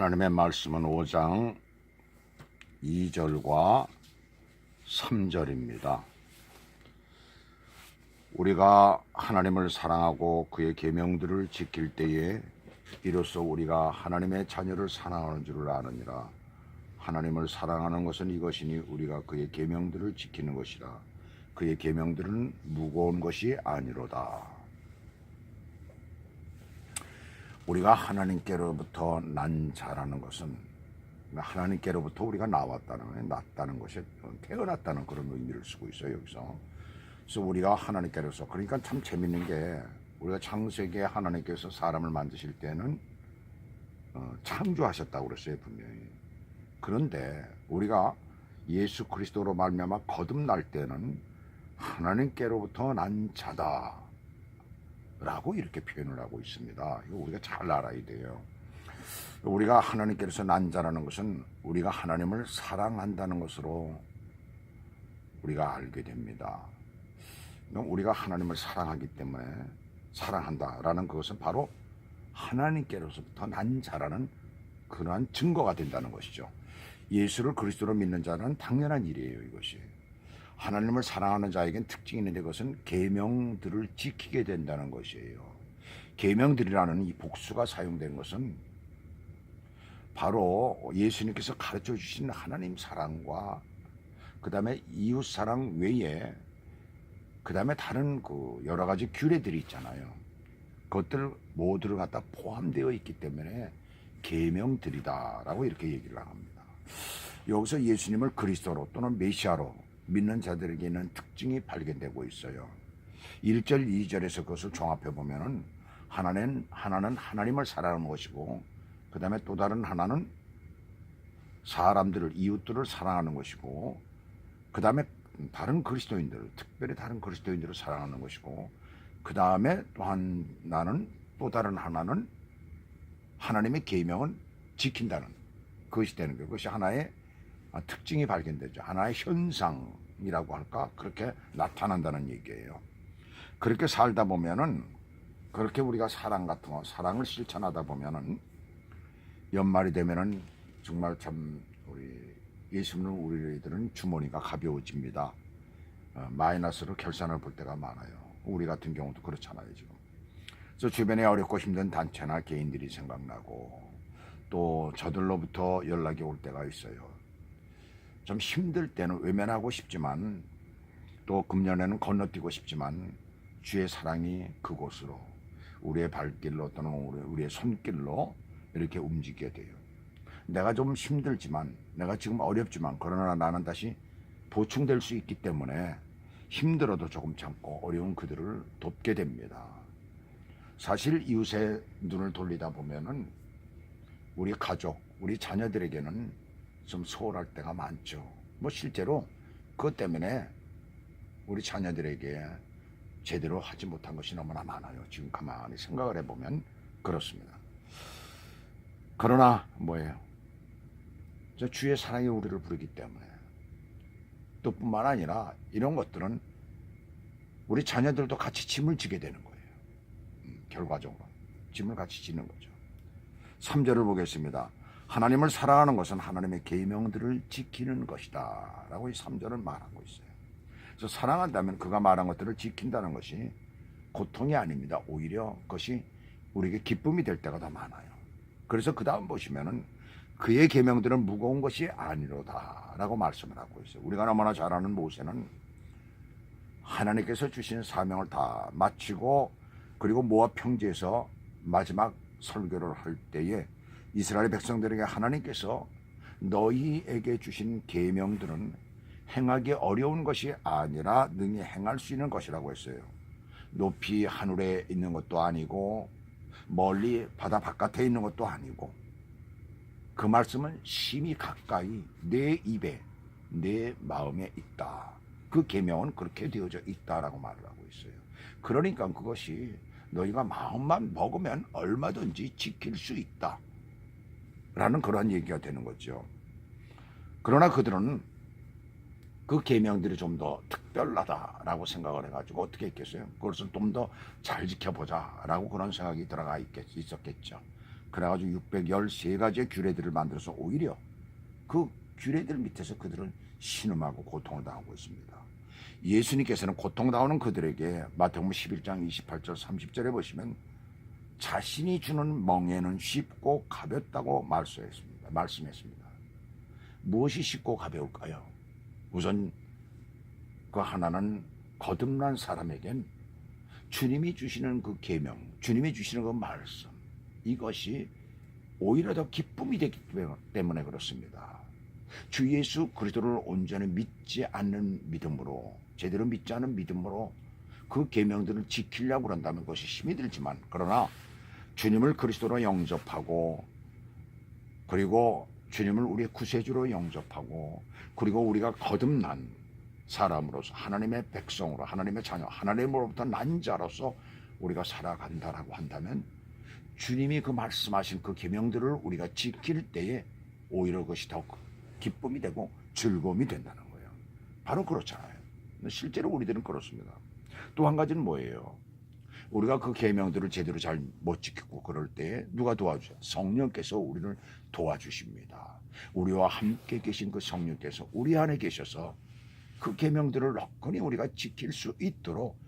하나님의 말씀은 5장 2절과 3절입니다. 우리가 하나님을 사랑하고 그의 계명들을 지킬 때에 이로써 우리가 하나님의 자녀를 사랑하는 줄을 아느니라. 하나님을 사랑하는 것은 이것이니 우리가 그의 계명들을 지키는 것이라. 그의 계명들은 무거운 것이 아니로다. 우리가 하나님께로부터 난 자라는 것은 하나님께로부터 우리가 나왔다는, 났다는 것이 태어났다는 그런 의미를 쓰고 있어요, 여기서. 그래서 우리가 하나님께로서, 그러니까 참 재밌는 게, 우리가 창세기에 하나님께서 사람을 만드실 때는 창조하셨다고 그랬어요, 분명히. 그런데 우리가 예수 그리스도로 말미암아 거듭날 때는 하나님께로부터 난 자다 라고 이렇게 표현을 하고 있습니다. 이거 우리가 잘 알아야 돼요. 우리가 하나님께로서 난 자라는 것은 우리가 하나님을 사랑한다는 것으로 우리가 알게 됩니다. 우리가 하나님을 사랑하기 때문에 사랑한다라는 그것은 바로 하나님께로서부터 난 자라는 그러한 증거가 된다는 것이죠. 예수를 그리스도로 믿는 자는 당연한 일이에요, 이것이. 하나님을 사랑하는 자에겐 특징이 있는데 그것은 계명들을 지키게 된다는 것이에요. 계명들이라는 이 복수가 사용된 것은 바로 예수님께서 가르쳐 주신 하나님 사랑과 그 다음에 이웃 사랑 외에 그 다음에 다른 그 여러 가지 규례들이 있잖아요. 그것들 모두를 갖다 포함되어 있기 때문에 계명들이다라고 이렇게 얘기를 합니다. 여기서 예수님을 그리스도로 또는 메시아로 믿는 자들에게는 특징이 발견되고 있어요. 1절, 2절에서 그것을 종합해 보면은 하나는 하나님을 사랑하는 것이고, 그 다음에 또 다른 하나는 사람들을, 이웃들을 사랑하는 것이고, 그 다음에 다른 그리스도인들, 특별히 다른 그리스도인들을 사랑하는 것이고, 그 다음에 또 다른 하나는 하나님의 계명은 지킨다는 그것이 되는 거예요. 그것이 하나의 특징이 발견되죠. 하나의 현상이라고 할까? 그렇게 나타난다는 얘기예요. 그렇게 살다 보면은, 그렇게 우리가 사랑을 실천하다 보면은 연말이 되면은 정말 참 우리 예수 믿는 우리들은 주머니가 가벼워집니다. 마이너스로 결산을 볼 때가 많아요. 우리 같은 경우도 그렇잖아요, 지금. 그래서 주변에 어렵고 힘든 단체나 개인들이 생각나고, 또 저들로부터 연락이 올 때가 있어요. 좀 힘들 때는 외면하고 싶지만, 또 금년에는 건너뛰고 싶지만 주의 사랑이 그곳으로, 우리의 발길로 또는 우리의 손길로 이렇게 움직이게 돼요. 내가 좀 힘들지만, 내가 지금 어렵지만, 그러나 나는 다시 보충될 수 있기 때문에 힘들어도 조금 참고 어려운 그들을 돕게 됩니다. 사실 이웃의 눈을 돌리다 보면은 우리 가족, 우리 자녀들에게는 좀 소홀할 때가 많죠. 실제로 그것 때문에 우리 자녀들에게 제대로 하지 못한 것이 너무나 많아요. 지금 가만히 생각을 해보면 그렇습니다. 그러나 뭐예요? 주의 사랑이 우리를 부르기 때문에, 또 뿐만 아니라 이런 것들은 우리 자녀들도 같이 짐을 지게 되는 거예요. 결과적으로 짐을 같이 지는 거죠. 3절을 보겠습니다. 하나님을 사랑하는 것은 하나님의 계명들을 지키는 것이다 라고 이 3절은 말하고 있어요. 그래서 사랑한다면 그가 말한 것들을 지킨다는 것이 고통이 아닙니다. 오히려 그것이 우리에게 기쁨이 될 때가 더 많아요. 그래서 그 다음 보시면은 그의 계명들은 무거운 것이 아니로다 라고 말씀을 하고 있어요. 우리가 너무나 잘 아는 모세는 하나님께서 주신 사명을 다 마치고, 그리고 모압 평지에서 마지막 설교를 할 때에 이스라엘 백성들에게 하나님께서 너희에게 주신 계명들은 행하기 어려운 것이 아니라 능히 행할 수 있는 것이라고 했어요. 높이 하늘에 있는 것도 아니고 멀리 바다 바깥에 있는 것도 아니고, 그 말씀은 심히 가까이 내 입에 내 마음에 있다. 그 계명은 그렇게 되어져 있다라고 말을 하고 있어요. 그러니까 그것이 너희가 마음만 먹으면 얼마든지 지킬 수 있다 라는 그러한 얘기가 되는 거죠. 그러나 그들은 그 계명들이 좀 더 특별하다라고 생각을 해가지고 어떻게 했겠어요? 그것을 좀 더 잘 지켜보자라고 그런 생각이 들어가 있었겠죠. 그래가지고 613가지의 규례들을 만들어서 오히려 그 규례들 밑에서 그들은 신음하고 고통을 당하고 있습니다. 예수님께서는 고통당하는 그들에게 마태복음 11장 28절 30절에 보시면 자신이 주는 멍에는 쉽고 가볍다고 말씀했습니다. 무엇이 쉽고 가벼울까요? 우선 그 하나는 거듭난 사람에겐 주님이 주시는 그 계명, 주님이 주시는 그 말씀, 이것이 오히려 더 기쁨이 되기 때문에 그렇습니다. 주 예수 그리스도를 온전히 믿지 않는 믿음으로, 제대로 믿지 않은 믿음으로 그 계명들을 지키려고 그런다면 그것이 힘이 들지만, 그러나 주님을 그리스도로 영접하고, 그리고 주님을 우리의 구세주로 영접하고, 그리고 우리가 거듭난 사람으로서, 하나님의 백성으로, 하나님의 자녀, 하나님으로부터 난 자로서 우리가 살아간다라고 한다면, 주님이 그 말씀하신 그 계명들을 우리가 지킬 때에 오히려 그것이 더 기쁨이 되고 즐거움이 된다는 거예요. 바로 그렇잖아요. 실제로 우리들은 그렇습니다. 또 한 가지는 뭐예요? 우리가 그 계명들을 제대로 잘 못 지키고 그럴 때에 누가 도와주세요? 성령께서 우리를 도와주십니다. 우리와 함께 계신 그 성령께서 우리 안에 계셔서 그 계명들을 넉넉히 우리가 지킬 수 있도록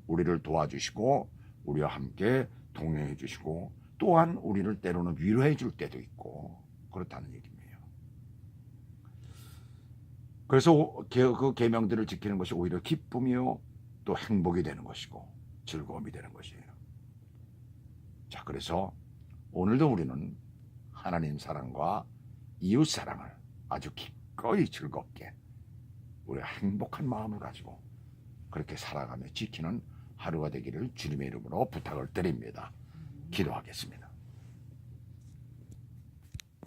우리를 도와주시고 우리와 함께 동행해 주시고, 또한 우리를 때로는 위로해 줄 때도 있고 그렇다는 얘기입니다. 그래서 그 계명들을 지키는 것이 오히려 기쁨이요 또 행복이 되는 것이고 즐거움이 되는 것이에요. 자, 그래서 오늘도 우리는 하나님 사랑과 이웃 사랑을 아주 기꺼이 즐겁게 우리가 행복한 마음을 가지고 그렇게 살아가며 지키는 하루가 되기를 주님의 이름으로 부탁을 드립니다. 기도하겠습니다.